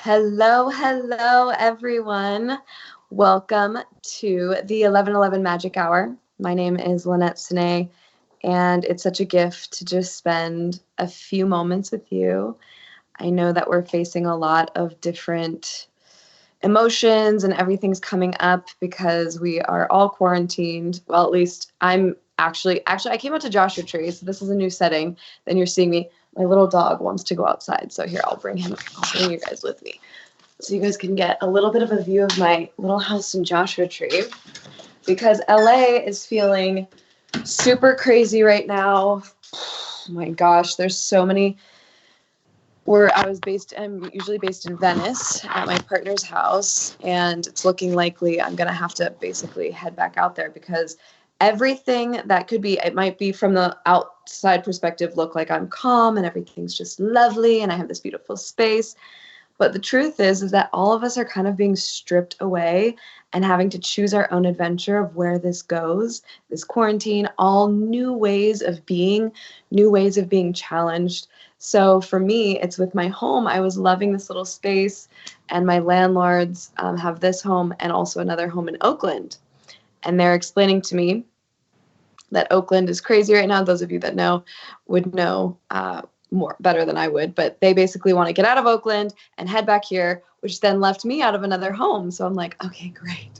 Hello, everyone. Welcome to the 11:11 Magic Hour. My name is Lynette Sine, and it's such a gift to just spend a few moments with you. I know that we're facing a lot of different emotions and everything's coming up because we are all quarantined. Well, at least I'm actually I came out to Joshua Tree, so this is a new setting. Then you're seeing me. My little dog wants to go outside, so here I'll bring you guys with me so you guys can get a little bit of a view of my little house in Joshua Tree, because LA is feeling super crazy right now. Oh my gosh, there's so many. I'm usually based in Venice at my partner's house, and it's looking likely I'm going to have to basically head back out there because everything that could be, it might be from the outside perspective, look like I'm calm and everything's just lovely and I have this beautiful space. But the truth is that all of us are kind of being stripped away and having to choose our own adventure of where this goes, this quarantine, all new ways of being challenged. So for me, it's with my home. I was loving this little space, and my landlords have this home and also another home in Oakland. And they're explaining to me that Oakland is crazy right now. Those of you that know would know more better than I would, but they basically want to get out of Oakland and head back here, which then left me out of another home. So I'm like, okay, great.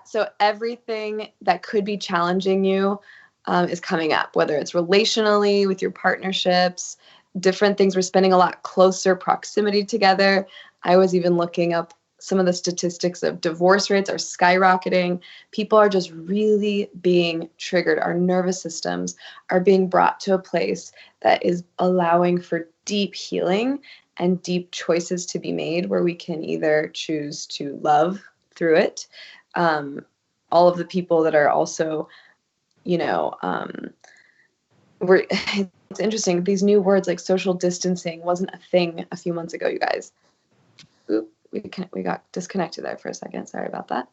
So everything that could be challenging you is coming up, whether it's relationally with your partnerships, different things. We're spending a lot closer proximity together. I was even looking up some of the statistics of divorce rates are skyrocketing. People are just really being triggered. Our nervous systems are being brought to a place that is allowing for deep healing and deep choices to be made where we can either choose to love through it. All of the people that are also, it's interesting. These new words like social distancing wasn't a thing a few months ago, you guys. Oop, we got disconnected there for a second. Sorry about that.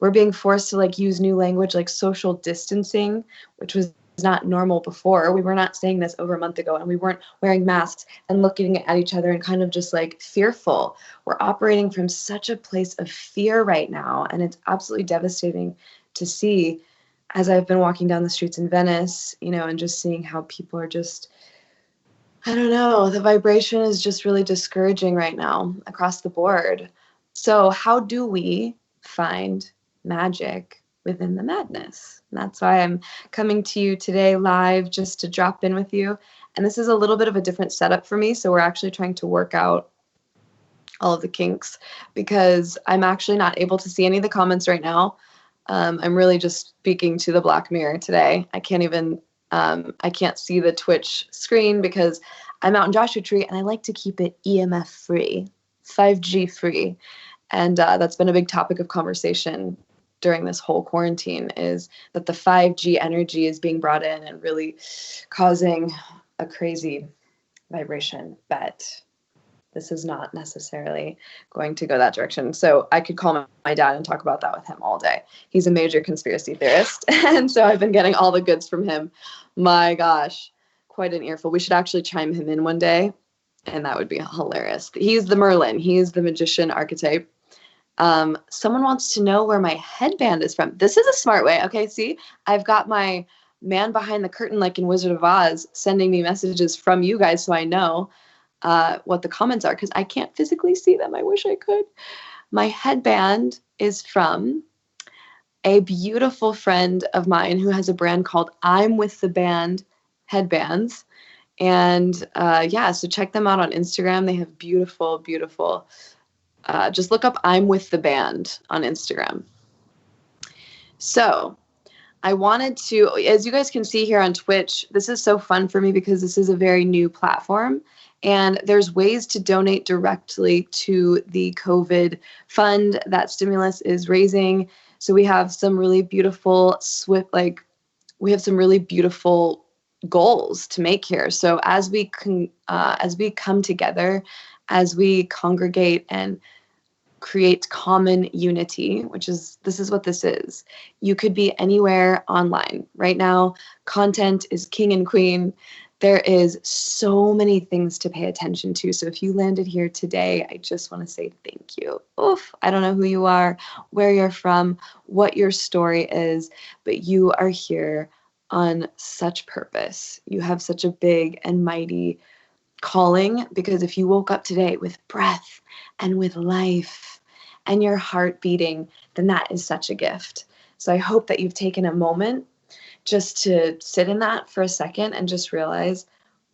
We're being forced to use new language like social distancing, which was not normal before. We were not saying this over a month ago, and we weren't wearing masks and looking at each other and kind of just fearful. We're operating from such a place of fear right now, and it's absolutely devastating to see as I've been walking down the streets in Venice, and just seeing how people are just, I don't know, the vibration is just really discouraging right now across the board. So how do we find magic within the madness? And that's why I'm coming to you today live, just to drop in with you. And this is a little bit of a different setup for me. So we're actually trying to work out all of the kinks because I'm actually not able to see any of the comments right now. I'm really just speaking to the Black Mirror today. I can't see the Twitch screen because I'm out in Joshua Tree and I like to keep it EMF free, 5G free. And that's been a big topic of conversation during this whole quarantine, is that the 5G energy is being brought in and really causing a crazy vibration. But this is not necessarily going to go that direction. So I could call my dad and talk about that with him all day. He's a major conspiracy theorist. And so I've been getting all the goods from him. My gosh, quite an earful. We should actually chime him in one day, and that would be hilarious. He's the Merlin. He's the magician archetype. Someone wants to know where my headband is from. This is a smart way. Okay, see, I've got my man behind the curtain, like in Wizard of Oz, sending me messages from you guys so I know what the comments are, because I can't physically see them. I wish I could. My headband is from a beautiful friend of mine who has a brand called I'm With the Band headbands. And so check them out on Instagram. They have beautiful, beautiful, just look up I'm With the Band on Instagram. So I wanted to, as you guys can see here on Twitch, this is so fun for me because this is a very new platform. And there's ways to donate directly to the COVID fund that Stimulus is raising. So we have some really beautiful goals to make here. So as we come together, as we congregate and create common unity, this is what this is. You could be anywhere online. Right now, content is king and queen. there is so many things to pay attention to. So if you landed here today, I just want to say thank you. Oof, I don't know who you are, where you're from, what your story is, but you are here on such purpose. You have such a big and mighty calling, because if you woke up today with breath and with life and your heart beating, then that is such a gift. So I hope that you've taken a moment just to sit in that for a second and just realize,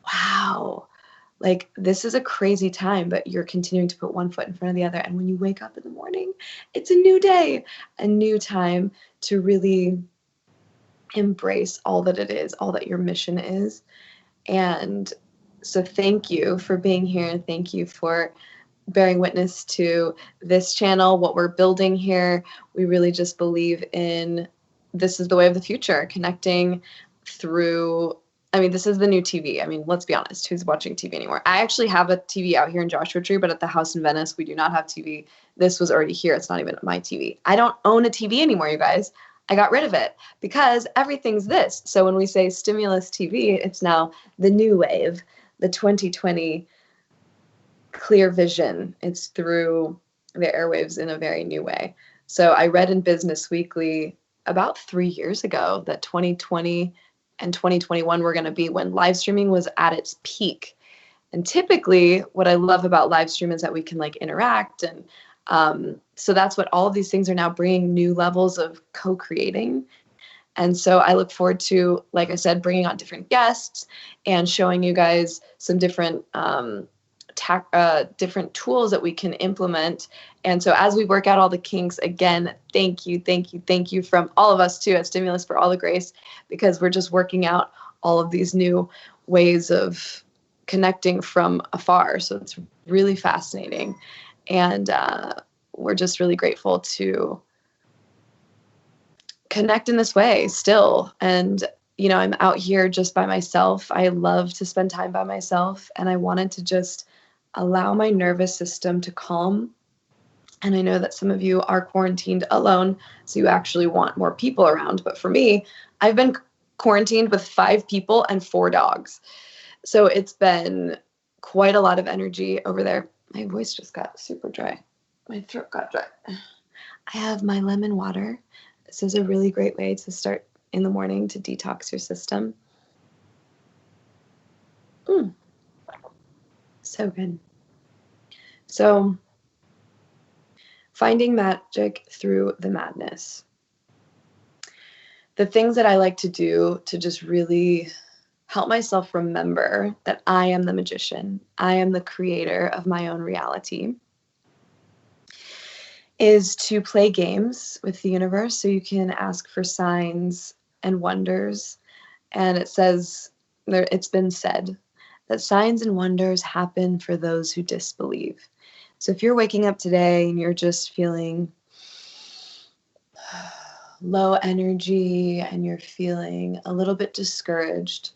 wow, like this is a crazy time, but you're continuing to put one foot in front of the other. And when you wake up in the morning, it's a new day, a new time to really embrace all that it is, all that your mission is. And so thank you for being here. Thank you for bearing witness to this channel, what we're building here. We really just believe in, this is the way of the future, connecting through, I mean, this is the new TV. I mean, let's be honest, who's watching TV anymore? I actually have a TV out here in Joshua Tree, but at the house in Venice, we do not have TV. This was already here. It's not even my TV. I don't own a TV anymore, you guys. I got rid of it because everything's this. So when we say stimulus TV, it's now the new wave, the 2020 clear vision. It's through the airwaves in a very new way. So I read in Business Weekly about 3 years ago that 2020 and 2021 were going to be when live streaming was at its peak. And typically what I love about live stream is that we can like interact. And so that's what all of these things are now bringing, new levels of co-creating. And so I look forward to, like I said, bringing on different guests and showing you guys some different different tools that we can implement. And so as we work out all the kinks, again, thank you from all of us too at Stimulus for all the grace, because we're just working out all of these new ways of connecting from afar. So it's really fascinating. And we're just really grateful to connect in this way still. And you know, I'm out here just by myself. I love to spend time by myself, and I wanted to just allow my nervous system to calm. And I know that some of you are quarantined alone, so you actually want more people around. But for me, I've been quarantined with 5 people and 4 dogs. So it's been quite a lot of energy over there. My voice just got super dry. My throat got dry. I have my lemon water. This is a really great way to start in the morning to detox your system. So good. So finding magic through the madness. The things that I like to do to just really help myself remember that I am the magician, I am the creator of my own reality, is to play games with the universe. So you can ask for signs and wonders. And it says, it's been said that signs and wonders happen for those who disbelieve. So if you're waking up today and you're just feeling low energy and you're feeling a little bit discouraged,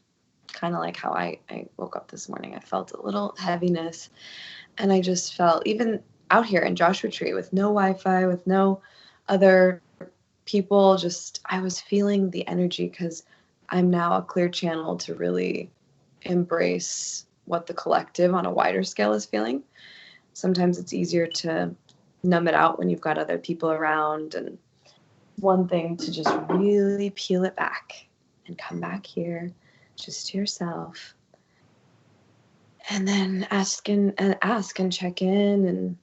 kind of like how I woke up this morning, I felt a little heaviness. And I just felt, even out here in Joshua Tree with no Wi-Fi, with no other people, just I was feeling the energy, because I'm now a clear channel to really embrace what the collective on a wider scale is feeling. Sometimes it's easier to numb it out when you've got other people around, and one thing to just really peel it back and come back here just to yourself, and then ask and check in and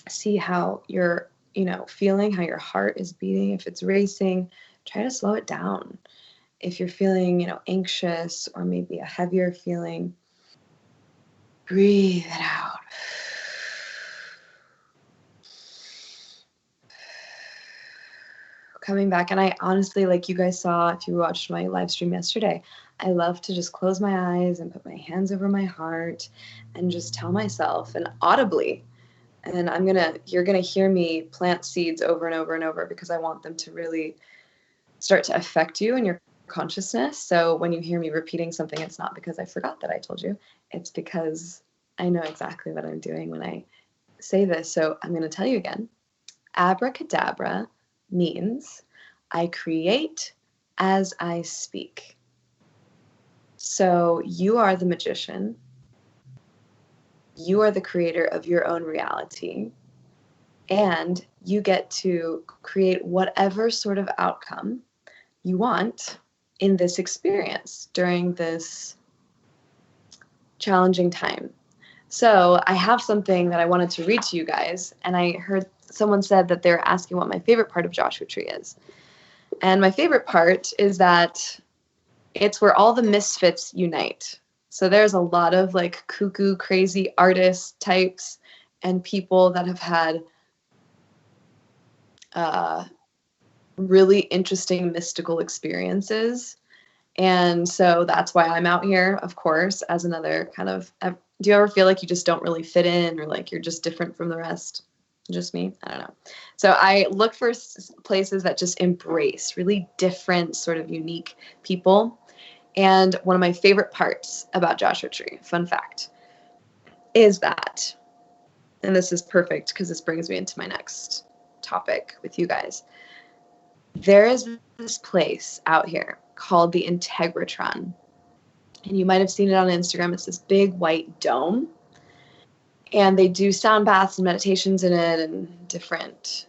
see how you're, feeling, how your heart is beating. If it's racing, try to slow it down. If you're feeling, anxious or maybe a heavier feeling, breathe it out. Coming back. And I honestly, like you guys saw, if you watched my live stream yesterday, I love to just close my eyes and put my hands over my heart and just tell myself, and audibly, and you're gonna hear me plant seeds over and over and over, because I want them to really start to affect you and your consciousness. So when you hear me repeating something, it's not because I forgot that I told you. It's because I know exactly what I'm doing when I say this. So I'm gonna tell you again. Abracadabra means I create as I speak. So you are the magician. You are the creator of your own reality. And you get to create whatever sort of outcome you want in this experience during this challenging time. So I have something that I wanted to read to you guys, and I heard someone said that they're asking what my favorite part of Joshua Tree is. And my favorite part is that it's where all the misfits unite. So there's a lot of like cuckoo, crazy artist types and people that have had really interesting mystical experiences. And so that's why I'm out here, of course, as another kind of. Do you ever feel like you just don't really fit in, or like you're just different from the rest? Just me? I don't know. So I look for places that just embrace really different, sort of unique people. And one of my favorite parts about Joshua Tree, fun fact, is that, and this is perfect because this brings me into my next topic with you guys. There is this place out here called the Integratron. And you might have seen it on Instagram. It's this big white dome. And they do sound baths and meditations in it and different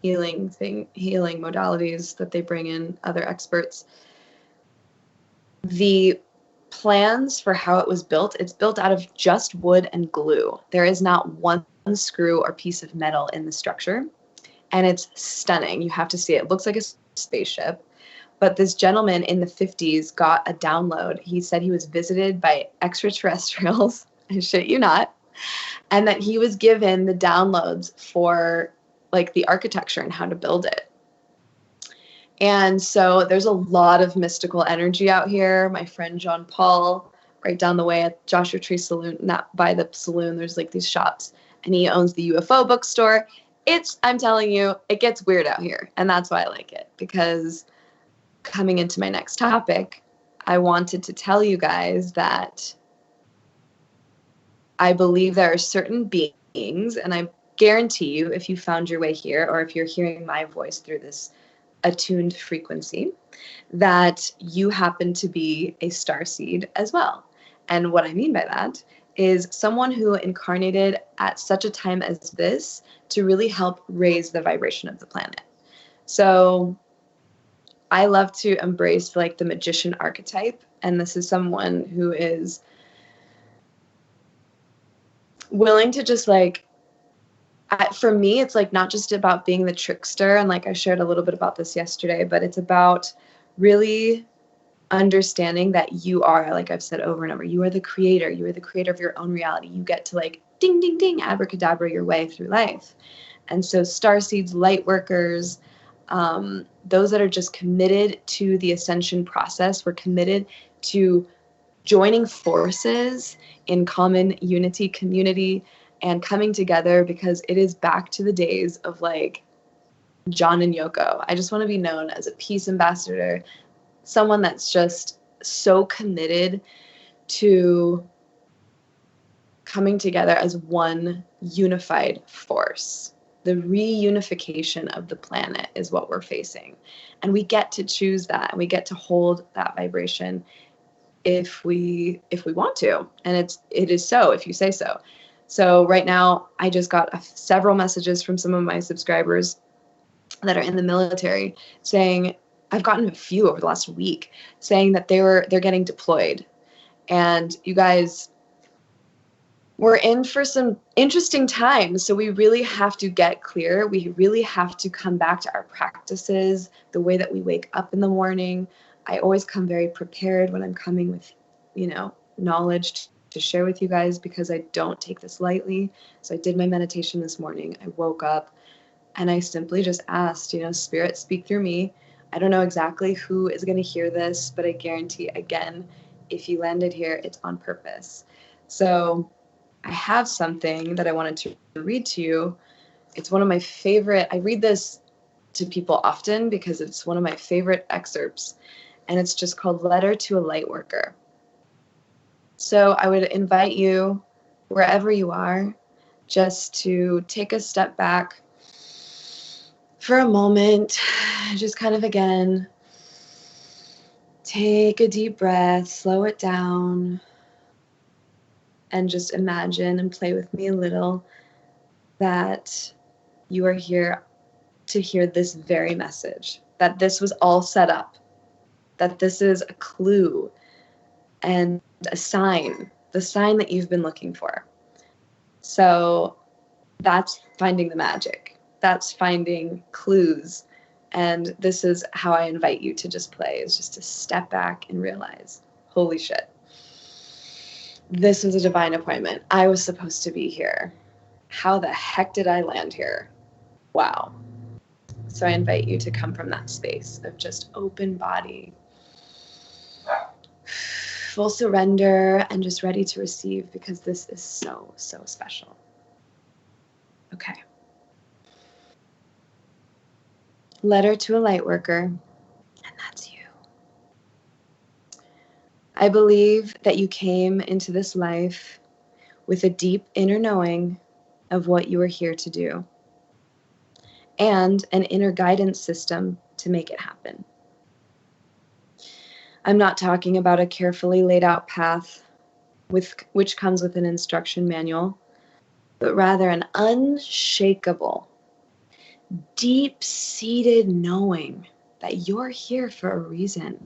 healing modalities that they bring in other experts. The plans for how it was built, it's built out of just wood and glue. There is not one screw or piece of metal in the structure. And it's stunning. You have to see it. It looks like a spaceship. But this gentleman in the 50s got a download. He said he was visited by extraterrestrials, I shit you not, and that he was given the downloads for like the architecture and how to build it. And so there's a lot of mystical energy out here. My friend John Paul, right down the way at Joshua Tree Saloon, not by the saloon, there's like these shops, and he owns the UFO bookstore. I'm telling you, it gets weird out here. And that's why I like it, because coming into my next topic, I wanted to tell you guys that I believe there are certain beings, and I guarantee you, if you found your way here, or if you're hearing my voice through this attuned frequency, that you happen to be a starseed as well. And what I mean by that is someone who incarnated at such a time as this to really help raise the vibration of the planet. So I love to embrace like the magician archetype, and this is someone who is willing to just like, for me, it's like not just about being the trickster, and like I shared a little bit about this yesterday, but it's about really understanding that you are, like I've said over and over, you are the creator. You are the creator of your own reality. You get to like ding, ding, ding, abracadabra your way through life. And so starseeds, light workers, those that are just committed to the ascension process, we're committed to joining forces in common unity, community, and coming together, because it is back to the days of like John and Yoko. I just want to be known as a peace ambassador, someone that's just so committed to coming together as one unified force. The reunification of the planet is what we're facing. And we get to choose that, and we get to hold that vibration if we want to. And it is so if you say so. So right now, I just got several messages from some of my subscribers that are in the military saying, I've gotten a few over the last week saying that they're getting deployed. And you guys, we're in for some interesting times. So we really have to get clear. We really have to come back to our practices, the way that we wake up in the morning. I always come very prepared when I'm coming with, knowledge to share with you guys, because I don't take this lightly. So I did my meditation this morning. I woke up and I simply just asked, Spirit, speak through me. I don't know exactly who is going to hear this, but I guarantee, again, if you landed here, it's on purpose. So I have something that I wanted to read to you. It's one of my favorite. I read this to people often because it's one of my favorite excerpts, and it's just called Letter to a Lightworker. So I would invite you, wherever you are, just to take a step back for a moment, just kind of again, Take a deep breath, slow it down, and just imagine and play with me a little that you are here to hear this very message, that this was all set up, that this is a clue and a sign, the sign that you've been looking for. So that's finding the magic. That's finding clues. And this is how I invite you to just play, is just to step back and realize, holy shit, this was a divine appointment. I was supposed to be here. How the heck did I land here? Wow. So I invite you to come from that space of just open body, full surrender, and just ready to receive, because this is so, so special. Okay. Letter to a light worker, and that's you. I believe that you came into this life with a deep inner knowing of what you are here to do, and an inner guidance system to make it happen. I'm not talking about a carefully laid out path which comes with an instruction manual, but rather an unshakable, deep-seated knowing that you're here for a reason,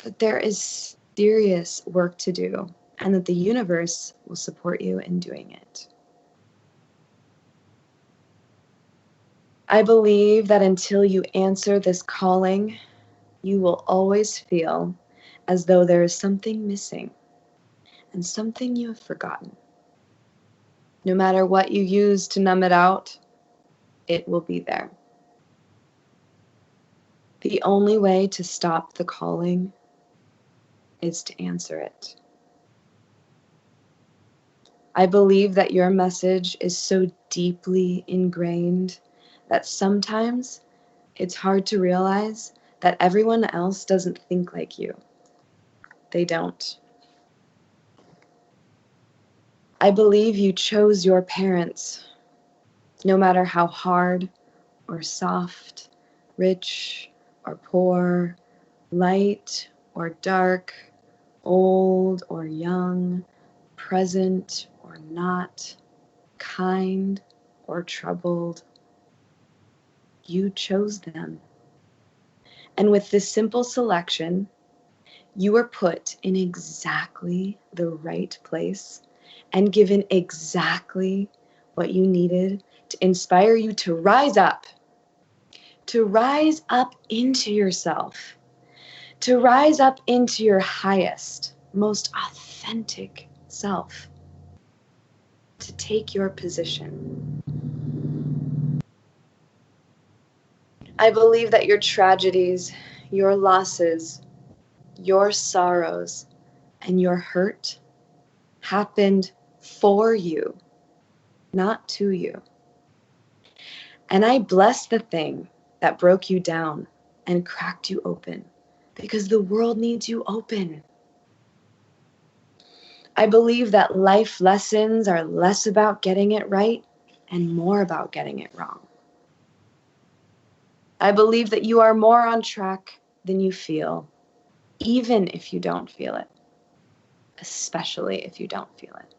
that there is serious work to do, and that the universe will support you in doing it. I believe that until you answer this calling, you will always feel as though there is something missing and something you have forgotten. No matter what you use to numb it out, it will be there. The only way to stop the calling is to answer it. I believe that your message is so deeply ingrained that sometimes it's hard to realize that everyone else doesn't think like you. They don't. I believe you chose your parents, no matter how hard or soft, rich or poor, light or dark, old or young, present or not, kind or troubled. You chose them. And with this simple selection, you were put in exactly the right place and given exactly what you needed to inspire you to rise up into yourself, to rise up into your highest, most authentic self, to take your position. I believe that your tragedies, your losses, your sorrows, and your hurt happened for you, not to you. And I bless the thing that broke you down and cracked you open, because the world needs you open. I believe that life lessons are less about getting it right and more about getting it wrong. I believe that you are more on track than you feel, even if you don't feel it, especially if you don't feel it.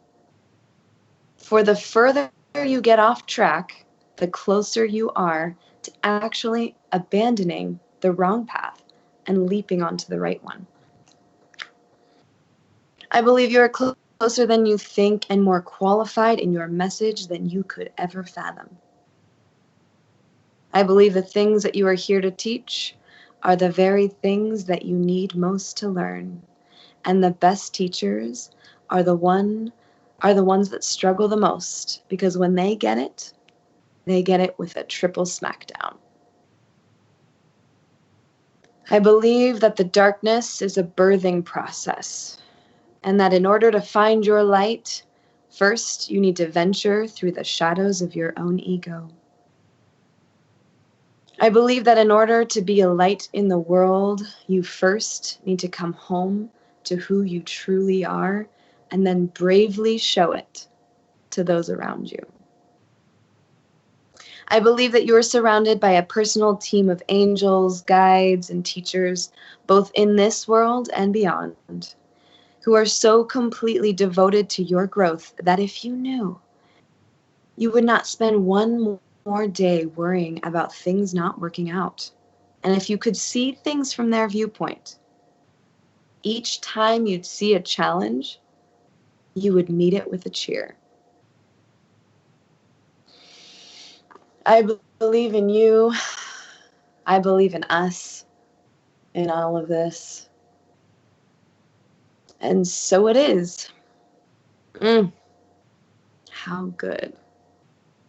For the further you get off track, the closer you are to actually abandoning the wrong path and leaping onto the right one. I believe you are closer than you think and more qualified in your message than you could ever fathom. I believe the things that you are here to teach are the very things that you need most to learn, and the best teachers are the ones that struggle the most, because when they get it with a triple smackdown. I believe that the darkness is a birthing process, and that in order to find your light, first you need to venture through the shadows of your own ego. I believe that in order to be a light in the world, you first need to come home to who you truly are, and then bravely show it to those around you. I believe that you are surrounded by a personal team of angels, guides, and teachers, both in this world and beyond, who are so completely devoted to your growth that if you knew, you would not spend one more day worrying about things not working out. And if you could see things from their viewpoint, each time you'd see a challenge, you would meet it with a cheer. I believe in you. I believe in us, in all of this. And so it is. How good.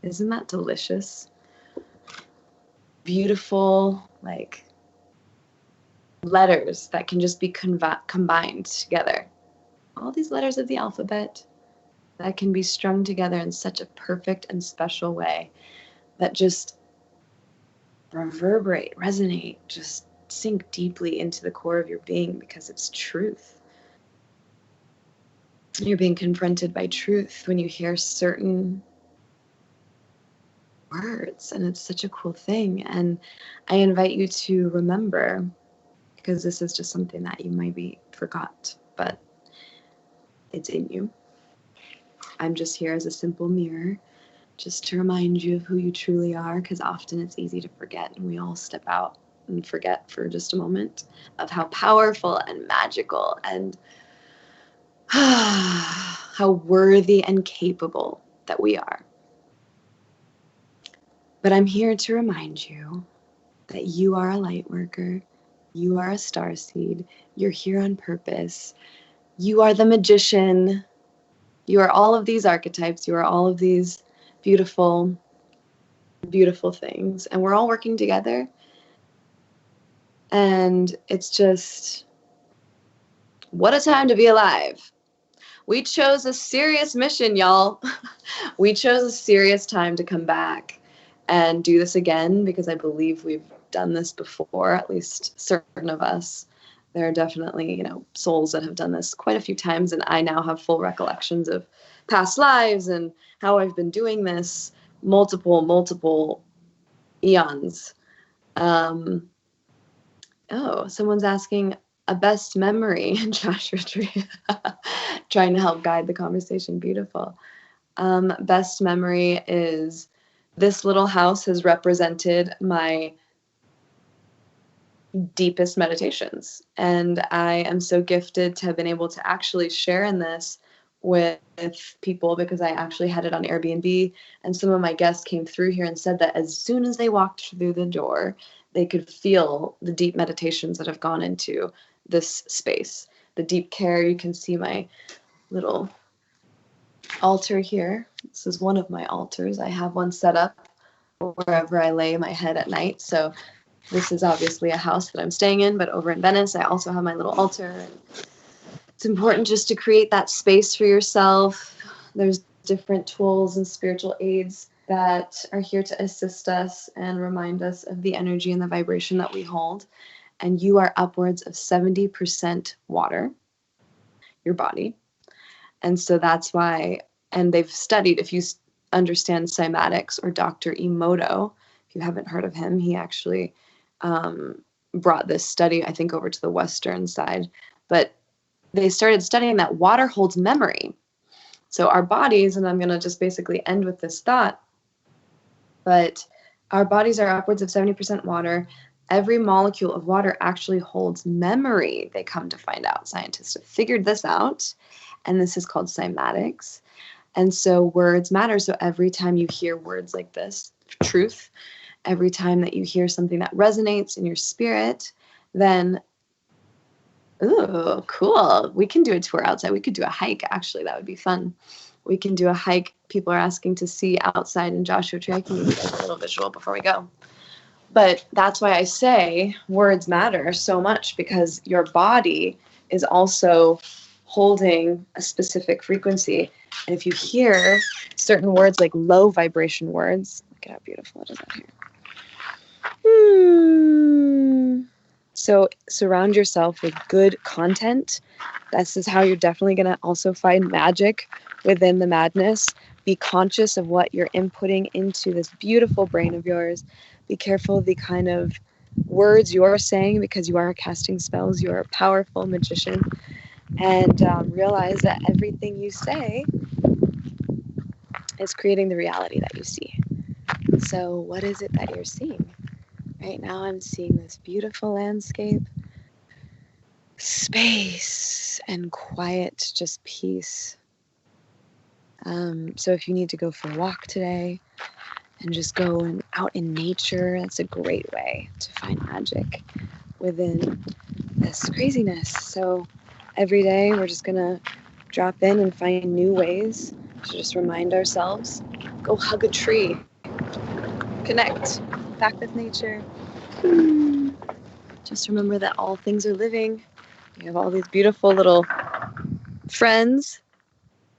Isn't that delicious? Beautiful, like letters that can just be combined together. All these letters of the alphabet that can be strung together in such a perfect and special way that just reverberate, resonate, just sink deeply into the core of your being because it's truth. You're being confronted by truth when you hear certain words, and it's such a cool thing. And I invite you to remember, because this is just something that you maybe forgot, but it's in you. I'm just here as a simple mirror, just to remind you of who you truly are, because often it's easy to forget, and we all step out and forget for just a moment of how powerful and magical and how worthy and capable that we are. But I'm here to remind you that you are a light worker, you are a starseed, you're here on purpose, you are the magician, you are all of these archetypes, you are all of these beautiful, beautiful things, and we're all working together. And it's just, what a time to be alive. We chose a serious mission, y'all. We chose a serious time to come back and do this again, because I believe we've done this before, at least certain of us. There are definitely, souls that have done this quite a few times, and I now have full recollections of past lives and how I've been doing this multiple eons. Someone's asking a best memory, Joshua Tree. Trying to help guide the conversation. Beautiful. Best memory is this little house has represented my deepest meditations. And I am so gifted to have been able to actually share in this with people, because I actually had it on Airbnb, and some of my guests came through here and said that as soon as they walked through the door, they could feel the deep meditations that have gone into this space, the deep care. You can see my little altar here. This is one of my altars. I have one set up wherever I lay my head at night. So this is obviously a house that I'm staying in, but over in Venice, I also have my little altar. And it's important just to create that space for yourself. There's different tools and spiritual aids that are here to assist us and remind us of the energy and the vibration that we hold. And you are upwards of 70% water, your body. And so that's why, and they've studied, if you understand cymatics or Dr. Emoto, if you haven't heard of him, he actually brought this study, I think, over to the Western side. But they started studying that water holds memory. So our bodies, and I'm going to just basically end with this thought, but our bodies are upwards of 70% water. Every molecule of water actually holds memory. They come to find out. Scientists have figured this out, and this is called cymatics. And so words matter. So every time you hear words like this, truth, every time that you hear something that resonates in your spirit, then, ooh, cool. We can do a tour outside. We could do a hike, actually. That would be fun. We can do a hike. People are asking to see outside in Joshua Tree. I can give you guys a little visual before we go. But that's why I say words matter so much, because your body is also holding a specific frequency. And if you hear certain words, like low vibration words, look at how beautiful it is out here. So surround yourself with good content. This is how you're definitely going to also find magic within the madness. Be conscious of what you're inputting into this beautiful brain of yours. Be careful the kind of words you're saying, because you are casting spells. You are a powerful magician. And realize that everything you say is creating the reality that you see. So what is it that you're seeing? Right now I'm seeing this beautiful landscape, space and quiet, just peace. So if you need to go for a walk today and just go out in nature, that's a great way to find magic within this craziness. So every day we're just gonna drop in and find new ways to just remind ourselves. Go hug a tree, connect back with nature. Just remember that all things are living. We have all these beautiful little friends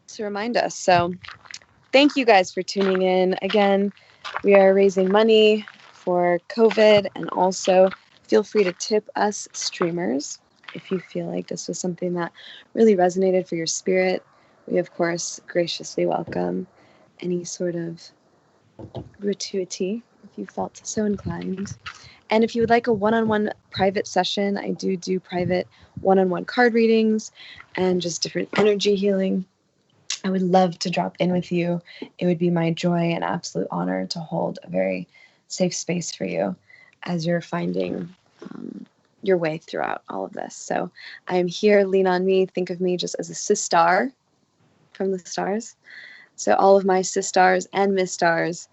to remind us. So thank you guys for tuning in. Again, we are raising money for COVID, and also feel free to tip us streamers if you feel like this was something that really resonated for your spirit. We, of course, graciously welcome any sort of gratuity if you felt so inclined. And if you would like a one-on-one private session, I do private one-on-one card readings and just different energy healing. I would love to drop in with you. It would be my joy and absolute honor to hold a very safe space for you as you're finding your way throughout all of this. So I am here. Lean on me. Think of me just as a sistar from the stars. So all of my sistars and miss stars,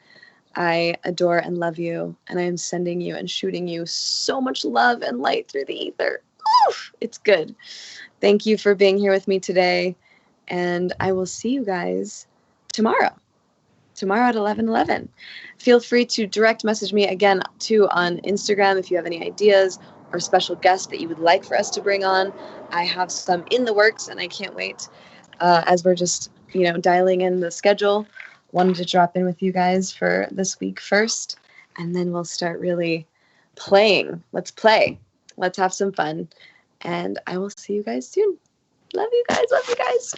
I adore and love you, and I am sending you and shooting you so much love and light through the ether. Oof, it's good. Thank you for being here with me today, and I will see you guys tomorrow at 11:11. Feel free to direct message me again too on Instagram if you have any ideas or special guests that you would like for us to bring on. I have some in the works, and I can't wait as we're just dialing in the schedule. Wanted to drop in with you guys for this week first, and then we'll start really playing. Let's play. Let's have some fun. And I will see you guys soon. Love you guys.